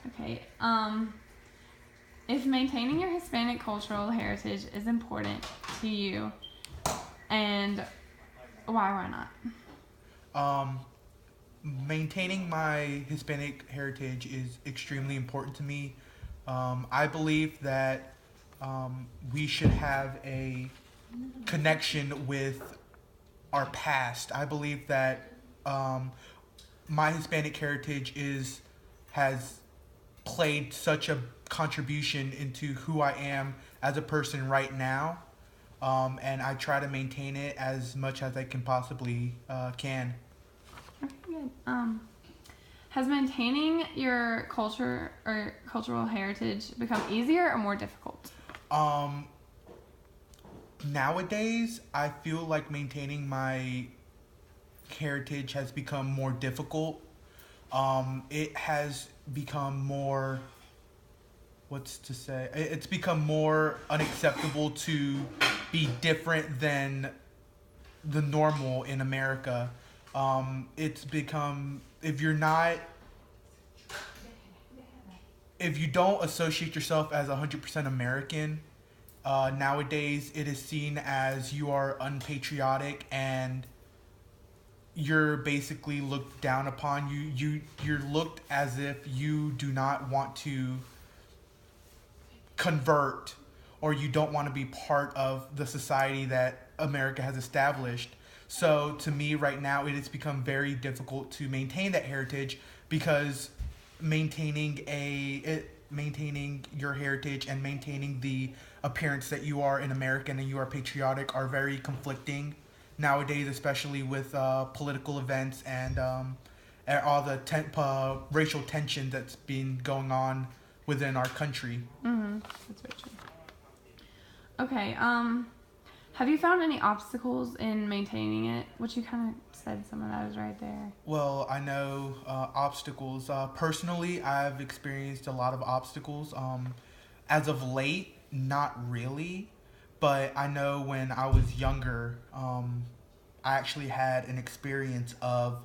Okay. If maintaining your Hispanic cultural heritage is important to you, and why not? Um, Maintaining my Hispanic heritage is extremely important to me. I believe that we should have a connection with our past. I believe that um, my Hispanic heritage is has played such a contribution into who I am as a person right now, and I try to maintain it as much as I can possibly can. Okay, good. Has maintaining your culture or cultural heritage become easier or more difficult? Um, Nowadays, I feel like maintaining my heritage has become more difficult. It has become more, what's to say? It's become more unacceptable to be different than the normal in America. It's become, if you don't associate yourself as 100% American, nowadays it is seen as you are unpatriotic and you're basically looked down upon. You're looked as if you do not want to convert, or you don't want to be part of the society that America has established. So to me right now it has become very difficult to maintain that heritage because maintaining your heritage and maintaining the appearance that you are an American and you are patriotic are very conflicting nowadays, especially with political events and all the racial tension that's been going on within our country. Mm-hmm. That's very true. Okay. Have you found any obstacles in maintaining it? Which you kind of said some of that is right there. Well, I know obstacles. Personally, I've experienced a lot of obstacles. As of late, not really, but I know when I was younger, I actually had an experience of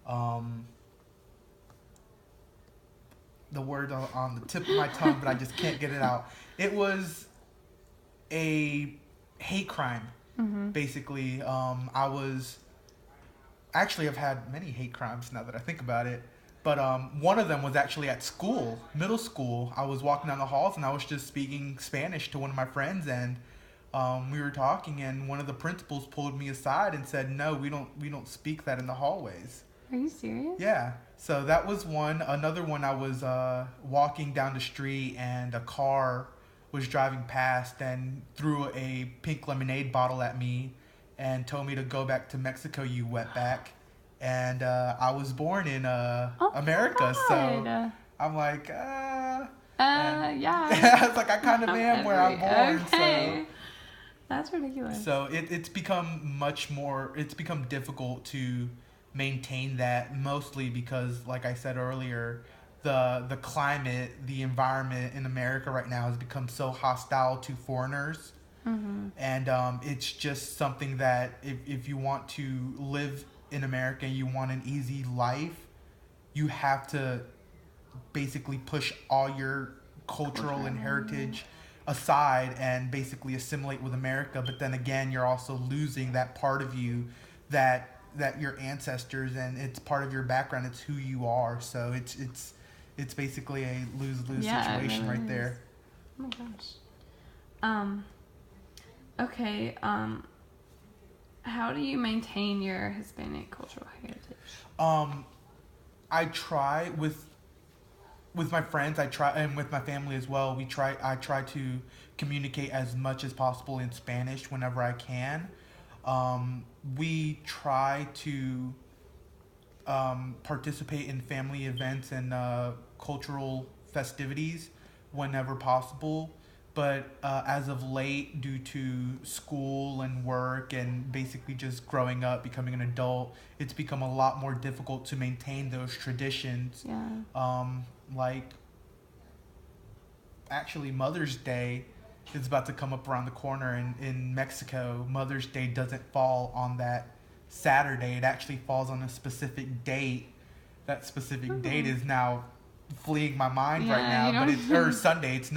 um, the word on the tip of my tongue, but I just can't get it out. It was a hate crime, Mm-hmm. basically. I was actually I've had many hate crimes now that I think about it. But one of them was actually at school, middle school. I was walking down the halls and I was just speaking Spanish to one of my friends, and we were talking, and one of the principals pulled me aside and said, "No, we don't speak that in the hallways." Are you serious? Yeah. So that was one. Another one, I was walking down the street and a car was driving past and threw a pink lemonade bottle at me and told me to go back to Mexico, you wetback. And I was born in Oh America, my so god. I'm like, and Yeah. it's like I kind of am where I'm born, Okay. That's ridiculous. so it's become much more. It's become difficult to maintain that, mostly because, like I said earlier, the climate, the environment in America right now has become so hostile to foreigners, Mm-hmm. and it's just something that if you want to live in America and you want an easy life, you have to basically push all your cultural and heritage aside and basically assimilate with America. But then again, you're also losing that part of you that your ancestors, and it's part of your background. It's who you are. So it's basically a lose-lose Yeah, it situation really right is. there. Oh my gosh. Um. Okay. How do you maintain your Hispanic cultural heritage? Um, I try with my friends. I try, and with my family as well. I try to communicate as much as possible in Spanish whenever I can. We try to participate in family events and cultural festivities whenever possible. But as of late, due to school and work and basically just growing up, becoming an adult, it's become a lot more difficult to maintain those traditions. Yeah. Like, actually, Mother's Day is about to come up around the corner, and in Mexico, Mother's Day doesn't fall on that Saturday. It actually falls on a specific date. That specific date Mm-hmm. is now fleeing my mind Yeah, right now. you But don't- or Sunday. It's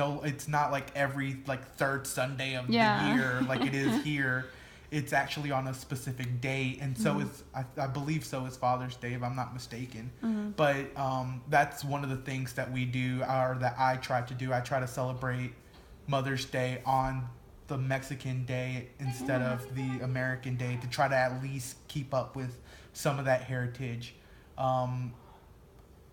not like every like third Sunday of Yeah. the year like it is here. It's actually on a specific date, and so is I believe so is Father's Day if I'm not mistaken. But that's one of the things that we do, or that I try to do. I try to celebrate Mother's Day on the Mexican day instead of the American day, to try to at least keep up with some of that heritage.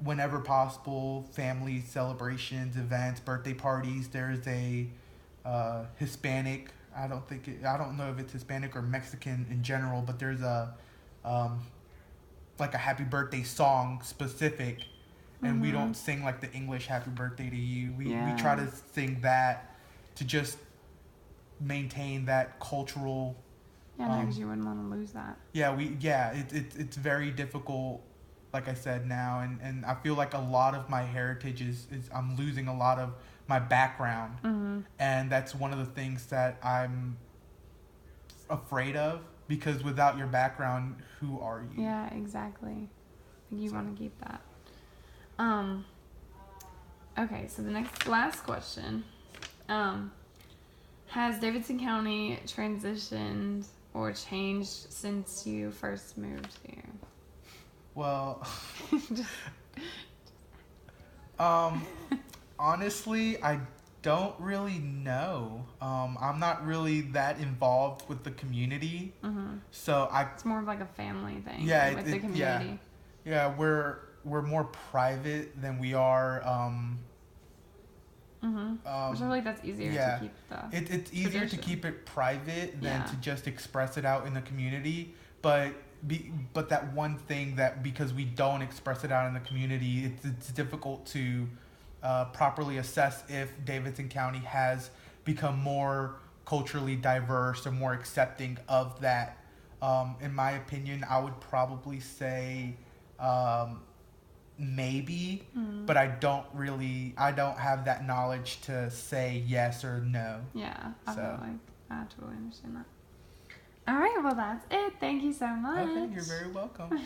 Whenever possible, family celebrations, events, birthday parties. There's a Hispanic. I don't know if it's Hispanic or Mexican in general, but there's a like a happy birthday song specific, and we don't sing like the English happy birthday to you. We try to sing that to just maintain that cultural. Yeah, because you wouldn't want to lose that. It's very difficult, like I said now, and I feel like a lot of my heritage is I'm losing a lot of my background, and that's one of the things that I'm afraid of, because without your background, who are you? Yeah, exactly. You want to keep that. Okay, so the last question. Has Davidson County transitioned or changed since you first moved here? Well, honestly, I don't really know. I'm not really that involved with the community, so It's more of like a family thing. Yeah, with the community. Yeah, we're more private than we are. Which I feel like that's easier to keep the. It's easier to keep it private than to just express it out in the community, but that one thing that, because we don't express it out in the community, it's difficult to properly assess if Davidson County has become more culturally diverse or more accepting of that. In my opinion, I would probably say maybe, but I don't have that knowledge to say yes or no. Yeah, I totally understand that. All right, well, that's it. Thank you so much. Okay, you're very welcome.